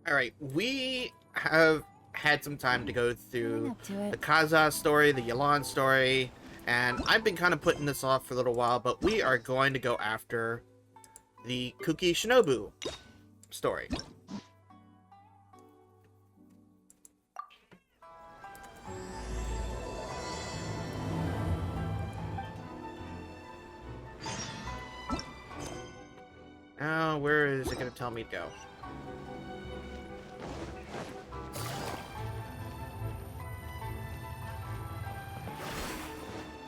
Alright, we have had some time to go through Up to it. the Kaza story, the Yalan story, and I've been kind of putting this off for a little while, but we are going to go after the Kuki Shinobu story. Now, where is it going to tell me to go?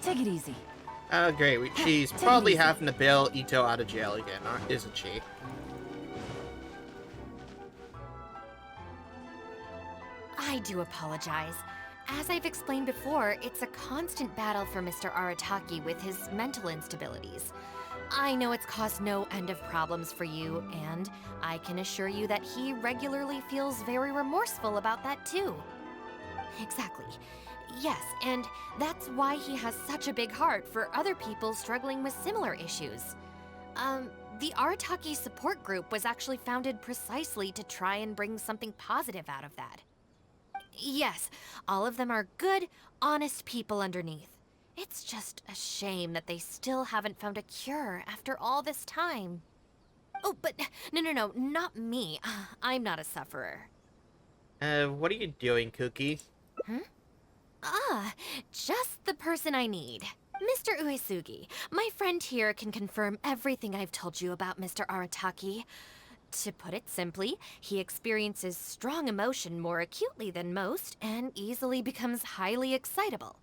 Take it easy. Oh, great. She's Take it probably easy. having to bail Ito out of jail again, isn't she? I do apologize. As I've explained before, it's a constant battle for Mr. Arataki with his mental instabilities. I know it's caused no end of problems for you, and I can assure you that he regularly feels very remorseful about that too. Exactly. Yes, and that's why he has such a big heart for other people struggling with similar issues. The Arataki support group was actually founded precisely to try and bring something positive out of that. Yes, all of them are good, honest people underneath. It's just a shame that they still haven't found a cure after all this time. Oh, but no, not me. I'm not a sufferer. What are you doing, Cookie? Ah, just the person I need. Mr. Uesugi, my friend here can confirm everything I've told you about Mr. Arataki. To put it simply, he experiences strong emotion more acutely than most and easily becomes highly excitable.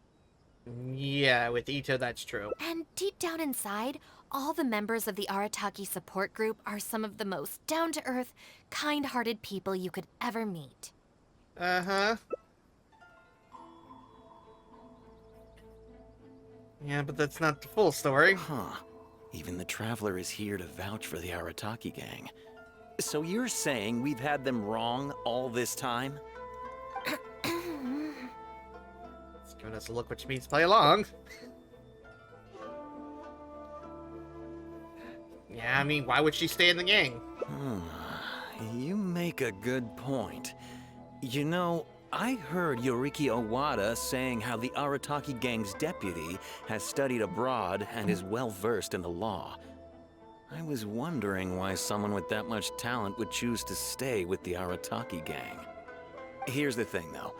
Yeah, with Ito, that's true. And deep down inside, all the members of the Arataki support group are some of the most down-to-earth, kind-hearted people you could ever meet. Uh-huh. Yeah, but that's not the full story. Huh. Even the Traveler is here to vouch for the Arataki gang. So you're saying we've had them wrong all this time? It's giving us a look which means play along. Yeah, I mean, why would she stay in the gang? You make a good point. You know, I heard Yoriki Owada saying how the Arataki gang's deputy has studied abroad and is well versed in the law. I was wondering why someone with that much talent would choose to stay with the Arataki gang. Here's the thing, though.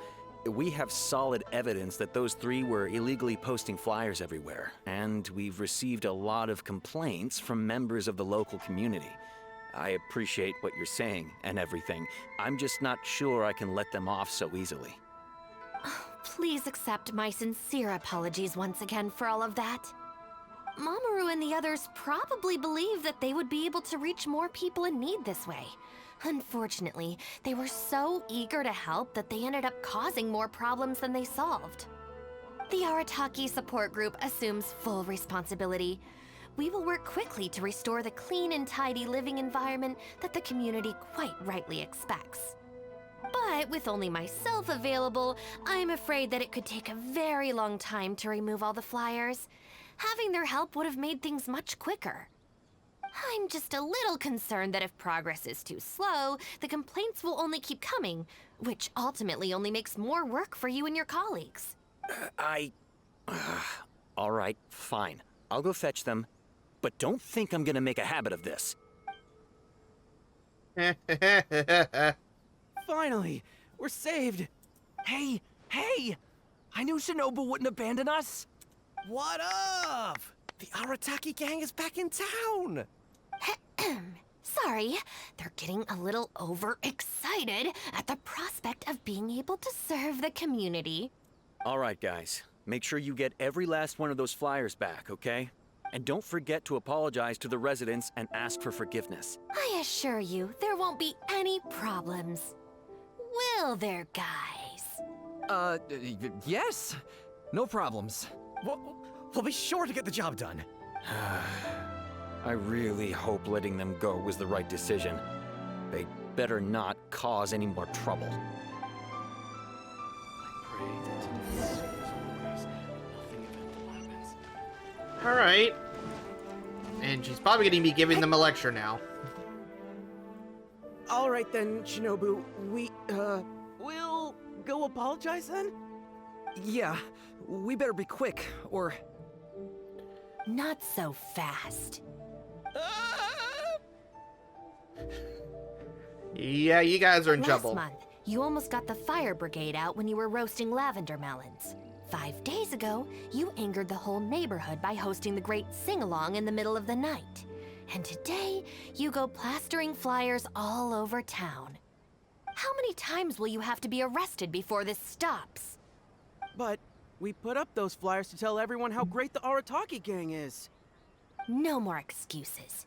We have solid evidence that those three were illegally posting flyers everywhere, and we've received a lot of complaints from members of the local community. I appreciate what you're saying and everything. I'm just not sure I can let them off so easily. Please accept my sincere apologies once again for all of that. Mamoru and the others probably believed that they would be able to reach more people in need this way. Unfortunately, they were so eager to help that they ended up causing more problems than they solved. The Arataki support group assumes full responsibility. We will work quickly to restore the clean and tidy living environment that the community quite rightly expects. But with only myself available, I'm afraid that it could take a very long time to remove all the flyers. Having their help would have made things much quicker. I'm just a little concerned that if progress is too slow, the complaints will only keep coming, which ultimately only makes more work for you and your colleagues. All right, fine. I'll go fetch them. But don't think I'm gonna make a habit of this. Finally, we're saved. Hey! I knew Shinobu wouldn't abandon us. What up? The Arataki gang is back in town. Sorry, they're getting a little overexcited at the prospect of being able to serve the community. All right, guys. Make sure you get every last one of those flyers back, okay? And don't forget to apologize to the residents and ask for forgiveness. I assure you, there won't be any problems. Will there, guys? Yes. No problems. We'll be sure to get the job done. I really hope letting them go was the right decision. They better not cause any more trouble. Alright. And she's probably going to be giving them a lecture now. All right then, Shinobu. We'll go apologize then? Yeah, we better be quick, or... Not so fast. Yeah, you guys are in trouble. Last month, you almost got the fire brigade out when you were roasting lavender melons. 5 days ago, you angered the whole neighborhood by hosting the great sing-along in the middle of the night. And today, you go plastering flyers all over town. How many times will you have to be arrested before this stops? But we put up those flyers to tell everyone how great the Arataki gang is. No more excuses.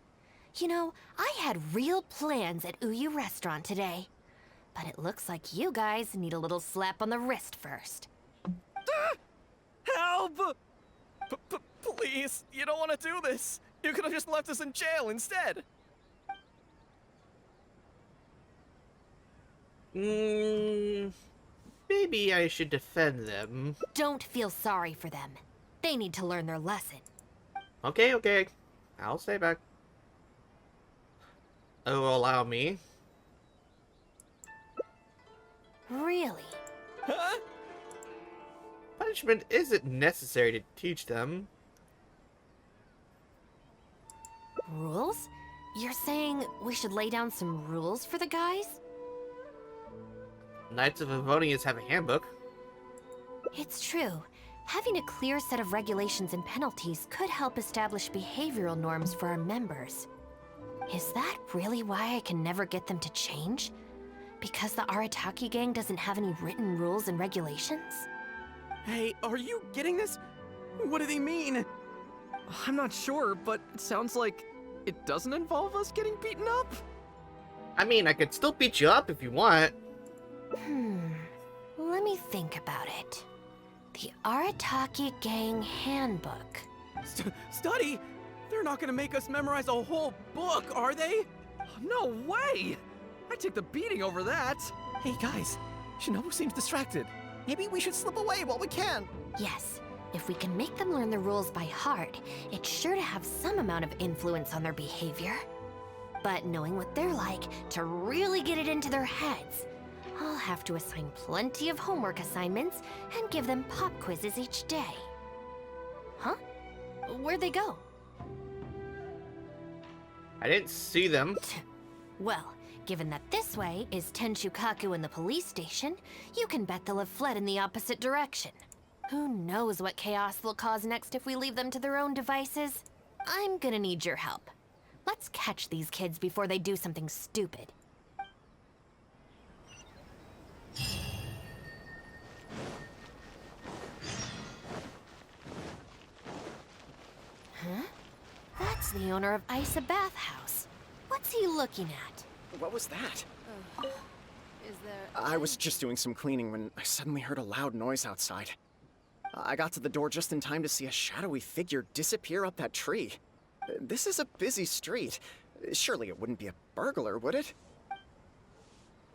You know, I had real plans at Uyu Restaurant today. But it looks like you guys need a little slap on the wrist first. Help! Please, you don't want to do this. You could have just left us in jail instead. Maybe I should defend them. Don't feel sorry for them. They need to learn their lesson. Okay. I'll stay back. Oh, allow me. Really? Huh? Punishment isn't necessary to teach them. Rules? You're saying we should lay down some rules for the guys? Knights of Avonius have a handbook. It's true. Having a clear set of regulations and penalties could help establish behavioral norms for our members. Is that really why I can never get them to change? Because the Arataki gang doesn't have any written rules and regulations? Hey, are you getting this? What do they mean? I'm not sure, but it sounds like it doesn't involve us getting beaten up. I mean, I could still beat you up if you want. Let me think about it. The Arataki Gang Handbook. Study? They're not gonna make us memorize a whole book, are they? No way! I'd take the beating over that. Hey guys, Shinobu seems distracted. Maybe we should slip away while we can. Yes, if we can make them learn the rules by heart, it's sure to have some amount of influence on their behavior. But knowing what they're like, to really get it into their heads, I'll have to assign plenty of homework assignments and give them pop quizzes each day. Huh? Where'd they go? I didn't see them. Well, given that this way is Tenshukaku and the police station, you can bet they'll have fled in the opposite direction. Who knows what chaos they'll cause next if we leave them to their own devices? I'm gonna need your help. Let's catch these kids before they do something stupid. Huh? That's the owner of Isa Bathhouse. What's he looking at? What was that? Is there... I was just doing some cleaning when I suddenly heard a loud noise outside. I got to the door just in time to see a shadowy figure disappear up that tree. This is a busy street. Surely it wouldn't be a burglar, would it?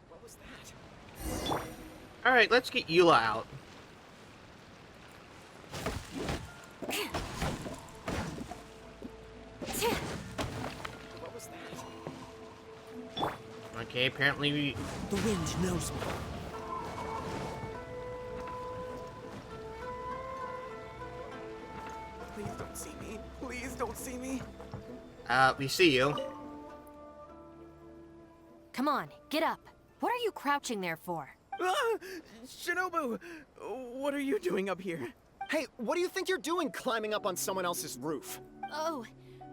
What was that? Alright, let's get Eula out. What was that? Okay, apparently we... The wind knows me. Please don't see me. Please don't see me. we see you. Come on, get up. What are you crouching there for? Ah! Shinobu! What are you doing up here? Hey, what do you think you're doing climbing up on someone else's roof? Oh,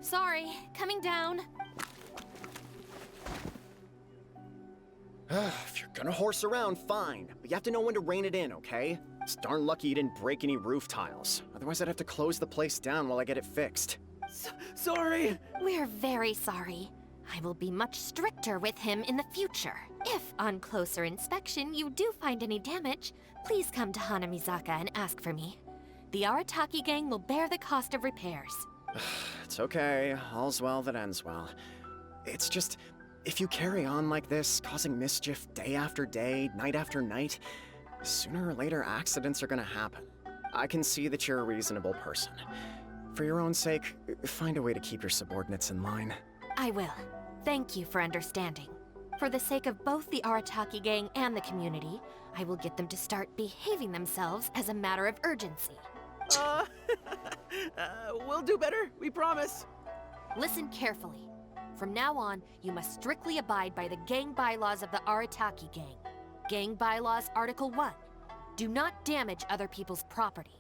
sorry. Coming down. If you're gonna horse around, fine. But you have to know when to rein it in, okay? It's darn lucky you didn't break any roof tiles. Otherwise, I'd have to close the place down while I get it fixed. Sorry! We're very sorry. I will be much stricter with him in the future. If, on closer inspection, you do find any damage, please come to Hanamizaka and ask for me. The Arataki gang will bear the cost of repairs. It's okay. All's well that ends well. It's just, if you carry on like this, causing mischief day after day, night after night, sooner or later accidents are gonna happen. I can see that you're a reasonable person. For your own sake, find a way to keep your subordinates in line. I will. Thank you for understanding. For the sake of both the Arataki gang and the community, I will get them to start behaving themselves as a matter of urgency. Uh, we'll do better, we promise. Listen carefully. From now on, you must strictly abide by the gang bylaws of the Arataki gang. Gang bylaws Article 1. Do not damage other people's property.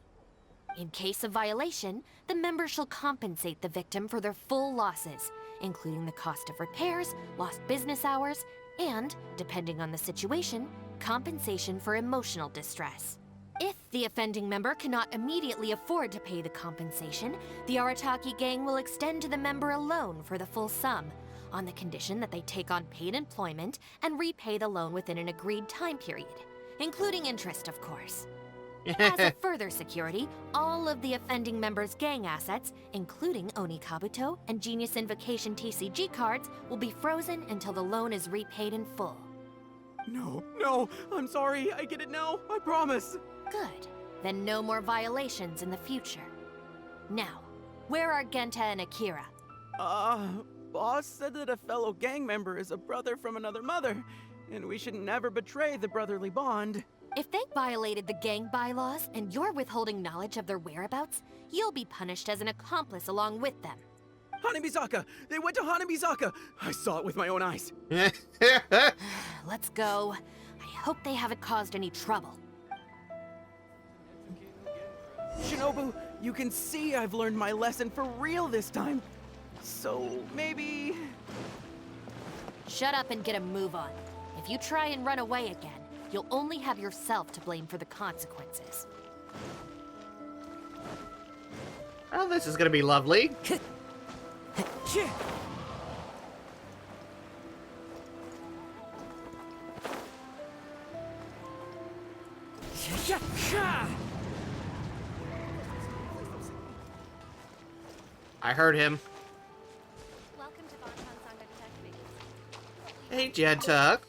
In case of violation, the member shall compensate the victim for their full losses, including the cost of repairs, lost business hours, and, depending on the situation, compensation for emotional distress. If the offending member cannot immediately afford to pay the compensation, the Arataki gang will extend to the member a loan for the full sum, on the condition that they take on paid employment and repay the loan within an agreed time period, including interest, of course. As a further security, all of the offending member's gang assets, including Oni Kabuto and Genius Invocation TCG cards, will be frozen until the loan is repaid in full. No, I'm sorry, I get it now, I promise. Good. Then no more violations in the future. Now, where are Genta and Akira? Boss said that a fellow gang member is a brother from another mother, and we should never betray the brotherly bond. If they violated the gang bylaws and you're withholding knowledge of their whereabouts, you'll be punished as an accomplice along with them. Hanabizaka! They went to Hanabizaka! I saw it with my own eyes. Let's go. I hope they haven't caused any trouble. Shinobu, you can see I've learned my lesson for real this time. So, maybe... Shut up and get a move on. If you try and run away again, you'll only have yourself to blame for the consequences. Well, this is gonna be lovely. I heard him. Welcome to Bonton Sangha Detective. Hey, Genta.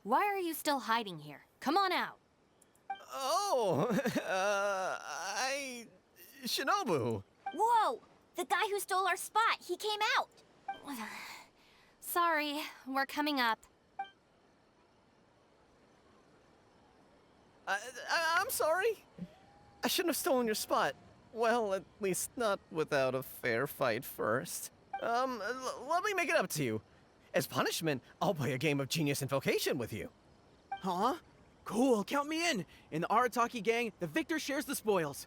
Why are you still hiding here? Come on out. Oh, Shinobu. Whoa! The guy who stole our spot, he came out! Sorry, we're coming up. I'm sorry. I shouldn't have stolen your spot. Well, at least not without a fair fight first. Let me make it up to you. As punishment, I'll play a game of Genius Invocation with you. Huh? Cool, count me in. In the Arataki gang, the victor shares the spoils.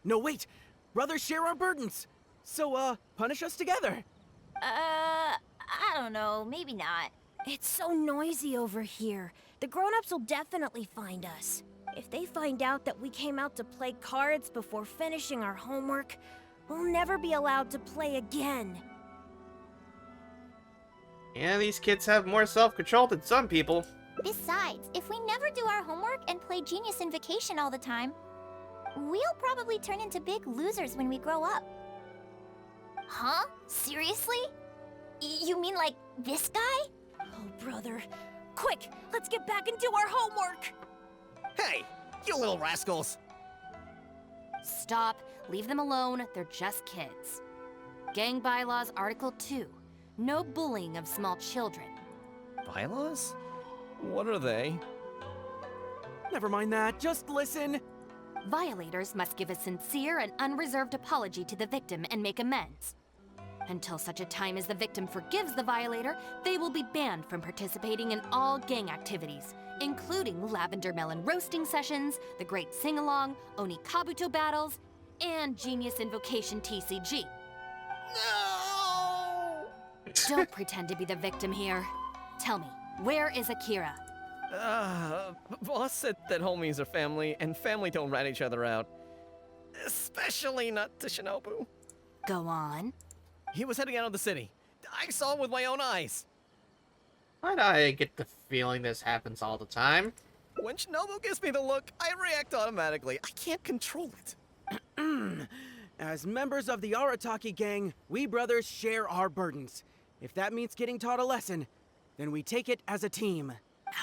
No, wait. Brothers share our burdens. So, punish us together. I don't know, maybe not. It's so noisy over here. The grown-ups will definitely find us. If they find out that we came out to play cards before finishing our homework, we'll never be allowed to play again. Yeah, these kids have more self-control than some people. Besides, if we never do our homework and play Genius Invocation all the time, we'll probably turn into big losers when we grow up. Huh? Seriously? You mean like this guy? Oh, brother. Quick, let's get back and do our homework! Hey, you little rascals! Stop. Leave them alone. They're just kids. Gang bylaws Article 2. No bullying of small children. Bylaws? What are they? Never mind that, just listen. Violators must give a sincere and unreserved apology to the victim and make amends. Until such a time as the victim forgives the violator, they will be banned from participating in all gang activities, including lavender melon roasting sessions, the Great Sing-Along, Oni Kabuto battles, and Genius Invocation TCG. No! Don't pretend to be the victim here. Tell me, where is Akira? Boss said that homies are family, and family don't rat each other out. Especially not to Shinobu. Go on. He was heading out of the city. I saw it with my own eyes. Why do I get the feeling this happens all the time? When Shinobu gives me the look, I react automatically. I can't control it. As members of the Arataki gang, we brothers share our burdens. If that means getting taught a lesson, then we take it as a team.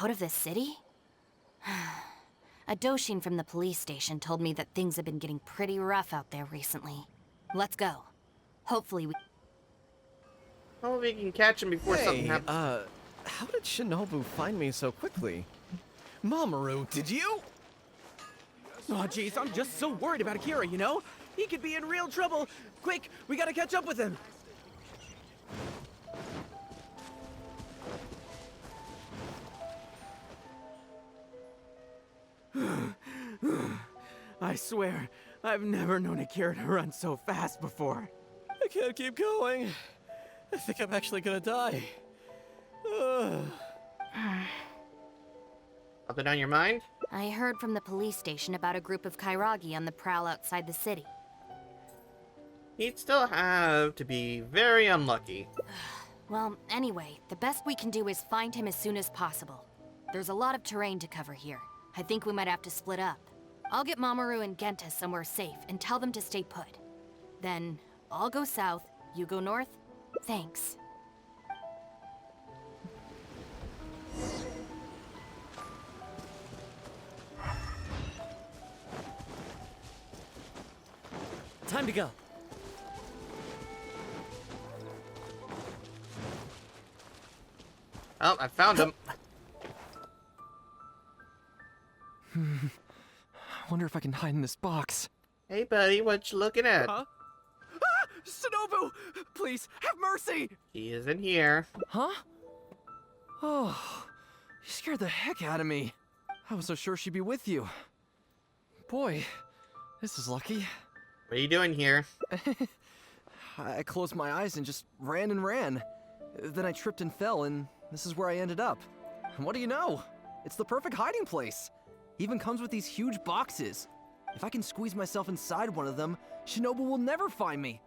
Out of the city? A Doshin from the police station told me that things have been getting pretty rough out there recently. Let's go. Hopefully we... Hope we can catch him before something Hey, happens. how did Shinobu find me so quickly? Mamoru, did you? Oh, jeez, I'm just so worried about Akira, you know? He could be in real trouble. Quick, we gotta catch up with him. I swear, I've never known Akira to run so fast before. I can't keep going. I think I'm actually gonna die. Something on your mind? I heard from the police station about a group of Kairagi on the prowl outside the city. He'd still have to be very unlucky. Well, anyway, the best we can do is find him as soon as possible. There's a lot of terrain to cover here. I think we might have to split up. I'll get Mamoru and Genta somewhere safe and tell them to stay put. Then, I'll go south, you go north? Thanks. Time to go. Oh, I found him. I wonder if I can hide in this box. Hey, buddy, what you looking at? Huh? Ah! Shinobu! Please, have mercy! He isn't here. Huh? Oh, you scared the heck out of me. I was so sure she'd be with you. Boy, this is lucky. What are you doing here? I closed my eyes and just ran and ran. Then I tripped and fell, and this is where I ended up. And what do you know? It's the perfect hiding place. Even comes with these huge boxes. If I can squeeze myself inside one of them, Shinobu will never find me.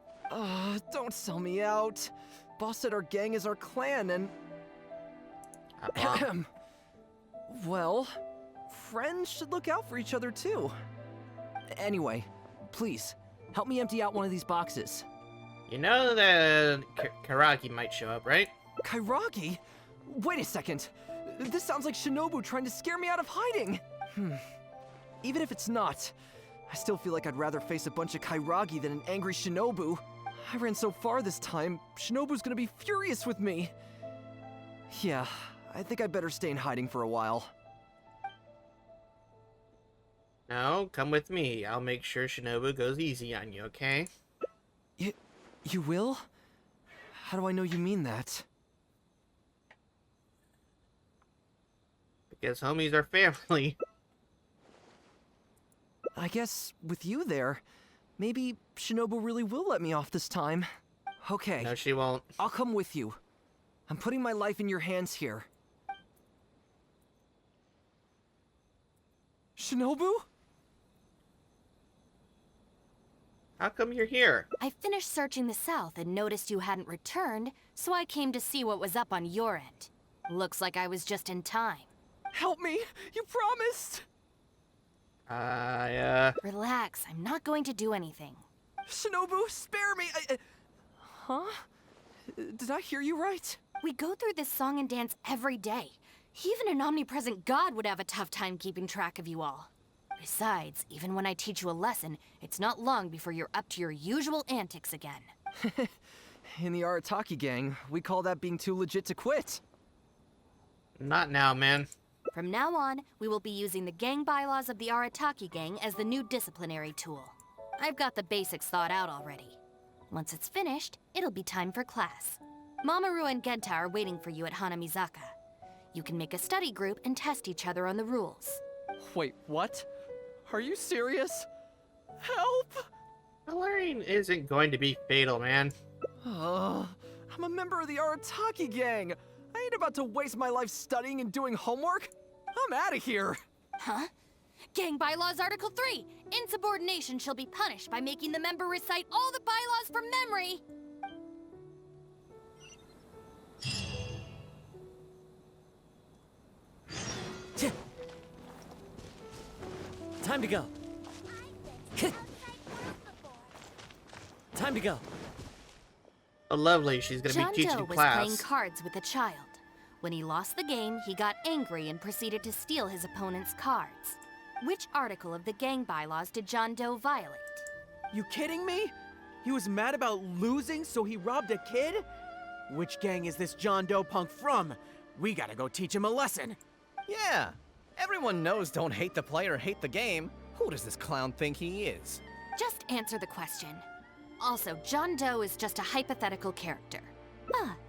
Don't sell me out. Boss said our gang is our clan, and... well, friends should look out for each other too. Anyway, please, help me empty out one of these boxes. You know that Karaki might show up, right? Kairagi? Wait a second. This sounds like Shinobu trying to scare me out of hiding. Even if it's not, I still feel like I'd rather face a bunch of Kairagi than an angry Shinobu. I ran so far this time, Shinobu's gonna be furious with me. Yeah, I think I'd better stay in hiding for a while. No, come with me. I'll make sure Shinobu goes easy on you, okay? You will? How do I know you mean that? Because homies are family. I guess with you there, maybe Shinobu really will let me off this time. Okay. No, she won't. I'll come with you. I'm putting my life in your hands here. Shinobu? How come you're here? I finished searching the south and noticed you hadn't returned, so I came to see what was up on your end. Looks like I was just in time. Help me! You promised! Relax, I'm not going to do anything. Shinobu, spare me! Huh? Did I hear you right? We go through this song and dance every day. Even an omnipresent god would have a tough time keeping track of you all. Besides, even when I teach you a lesson, it's not long before you're up to your usual antics again. In the Arataki gang, we call that being too legit to quit. Not now, man. From now on, we will be using the gang bylaws of the Arataki gang as the new disciplinary tool. I've got the basics thought out already. Once it's finished, it'll be time for class. Mamoru and Genta are waiting for you at Hanamizaka. You can make a study group and test each other on the rules. Wait, what? Are you serious? Help! Learning isn't going to be fatal, man. I'm a member of the Arataki gang. I ain't about to waste my life studying and doing homework. I'm out of here. Huh? Gang Bylaws Article 3. Insubordination shall be punished by making the member recite all the bylaws from memory. Time to go. Time to go. Oh, lovely. She's gonna John be teaching Doe was class. playing cards with a child. When he lost the game, he got angry and proceeded to steal his opponent's cards. Which article of the gang bylaws did John Doe violate? You kidding me? He was mad about losing, so he robbed a kid? Which gang is this John Doe punk from? We gotta go teach him a lesson. Yeah, everyone knows don't hate the player, hate the game. Who does this clown think he is? Just answer the question. Also, John Doe is just a hypothetical character.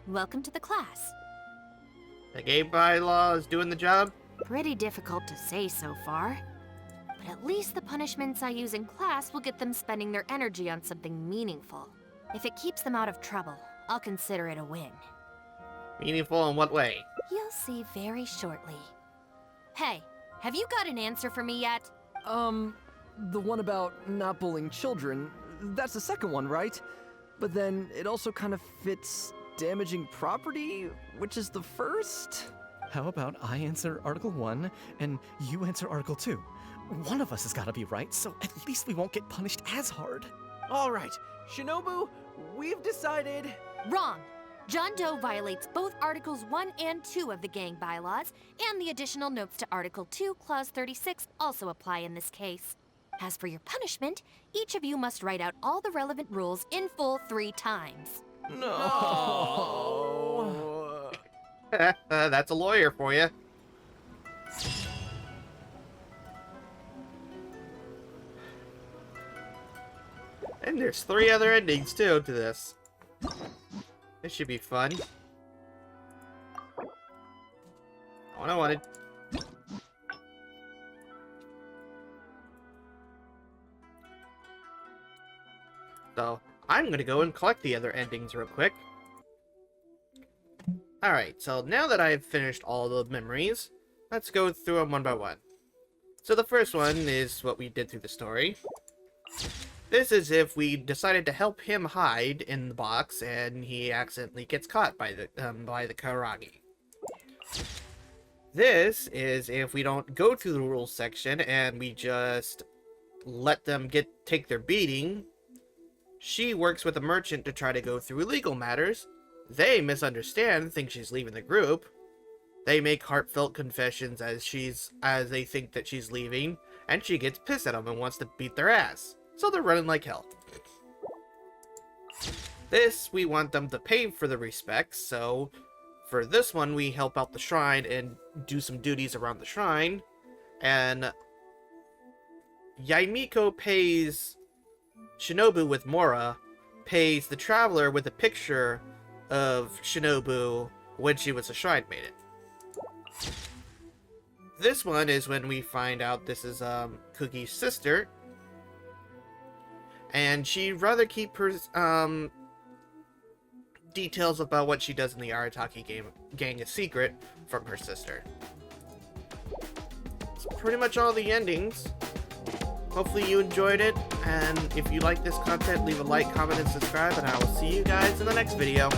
Welcome to the class. The game bylaw is doing the job? Pretty difficult to say so far. But at least the punishments I use in class will get them spending their energy on something meaningful. If it keeps them out of trouble, I'll consider it a win. Meaningful in what way? You'll see very shortly. Hey, have you got an answer for me yet? The one about not bullying children, that's the second one, right? But then it also kind of fits damaging property, which is the first? How about I answer Article 1 and you answer Article 2? One of us has gotta be right, so at least we won't get punished as hard. All right, Shinobu, we've decided... Wrong! John Doe violates both Articles 1 and 2 of the gang bylaws, and the additional notes to Article 2, Clause 36 also apply in this case. As for your punishment, each of you must write out all the relevant rules in full 3 times. No. That's a lawyer for you. And there's 3 other endings, too, to this. This should be fun. What I wanted. So, I'm gonna go and collect the other endings real quick. Alright, so now that I've finished all the memories, let's go through them one by one. So the first one is what we did through the story. This is if we decided to help him hide in the box and he accidentally gets caught by the Karagi. This is if we don't go through the rules section and we just let them take their beating. She works with a merchant to try to go through legal matters. They misunderstand, think she's leaving the group. They make heartfelt confessions as they think that she's leaving, and she gets pissed at them and wants to beat their ass. So they're running like hell. This, we want them to pay for the respects, so for this one we help out the shrine and do some duties around the shrine. And Yaimiko pays Shinobu with Mora, pays the Traveler with a picture of Shinobu when she was a shrine maiden. This one is when we find out this is Kuki's sister, and she'd rather keep her details about what she does in the Arataki gang a secret from her sister. It's pretty much all the endings. Hopefully you enjoyed it, and if you like this content, leave a like, comment, and subscribe, and I will see you guys in the next video.